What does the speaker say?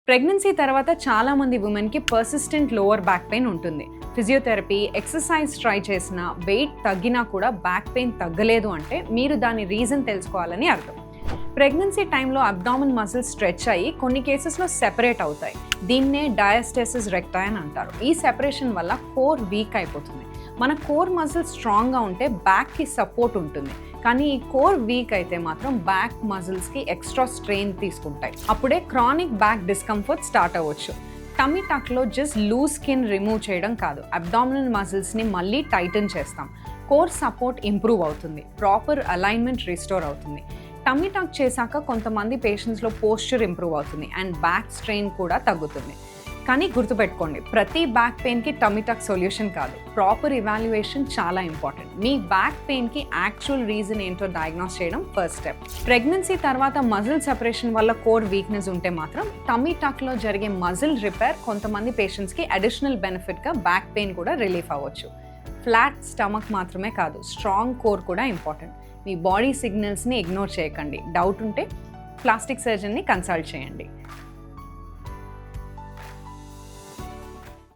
Pregnancy తర్వాత చాలామంది ఉమెన్కి పర్సిస్టెంట్ లోవర్ బ్యాక్ పెయిన్ ఉంటుంది. ఫిజియోథెరపీ, ఎక్సర్సైజ్ ట్రై చేసినా, వెయిట్ తగ్గినా కూడా బ్యాక్ పెయిన్ తగ్గలేదు అంటే మీరు దాని రీజన్ తెలుసుకోవాలని అర్థం. ప్రెగ్నెన్సీ టైంలో అబ్డామిన్ మసిల్స్ స్ట్రెచ్ అయ్యి కొన్ని కేసెస్లో సెపరేట్ అవుతాయి. దీన్నే డయాస్టెసిస్ రెక్టాయ్ అని అంటారు. ఈ సెపరేషన్ వల్ల కోర్ వీక్ అయిపోతుంది. మన కోర్ మసిల్స్ స్ట్రాంగ్గా ఉంటే బ్యాక్కి సపోర్ట్ ఉంటుంది. కానీ ఈ కోర్ వీక్ అయితే మాత్రం బ్యాక్ మజిల్స్కి ఎక్స్ట్రా స్ట్రెయిన్ తీసుకుంటాయి. అప్పుడే క్రానిక్ బ్యాక్ డిస్కంఫర్ట్ స్టార్ట్ అవ్వచ్చు. టమ్మీ టక్లో జస్ట్ లూజ్ స్కిన్ రిమూవ్ చేయడం కాదు, అబ్డామినల్ మజిల్స్ని మళ్ళీ టైటన్ చేస్తాం. కోర్ సపోర్ట్ ఇంప్రూవ్ అవుతుంది, ప్రాపర్ అలైన్మెంట్ రిస్టోర్ అవుతుంది. టమ్మీ టక్ చేశాక కొంతమంది పేషెంట్స్లో పోస్చర్ ఇంప్రూవ్ అవుతుంది అండ్ బ్యాక్ స్ట్రెయిన్ కూడా తగ్గుతుంది. కానీ గుర్తుపెట్టుకోండి, ప్రతి బ్యాక్ పెయిన్కి టమ్మీ టక్ సొల్యూషన్ కాదు. ప్రాపర్ ఇవాల్యుయేషన్ చాలా ఇంపార్టెంట్. మీ బ్యాక్ పెయిన్కి యాక్చువల్ రీజన్ ఏంటో డయాగ్నోస్ చేయడం ఫస్ట్ స్టెప్. ప్రెగ్నెన్సీ తర్వాత మజిల్ సెపరేషన్ వల్ల కోర్ వీక్నెస్ ఉంటే మాత్రం టమ్మీ టక్లో జరిగే మజిల్ రిపేర్ కొంతమంది పేషెంట్స్కి అడిషనల్ బెనిఫిట్గా బ్యాక్ పెయిన్ కూడా రిలీఫ్ అవ్వచ్చు. ఫ్లాట్ స్టమక్ మాత్రమే కాదు, స్ట్రాంగ్ కోర్ కూడా ఇంపార్టెంట్. మీ బాడీ సిగ్నల్స్ని ఇగ్నోర్ చేయకండి. డౌట్ ఉంటే ప్లాస్టిక్ సర్జన్ని కన్సల్ట్ చేయండి.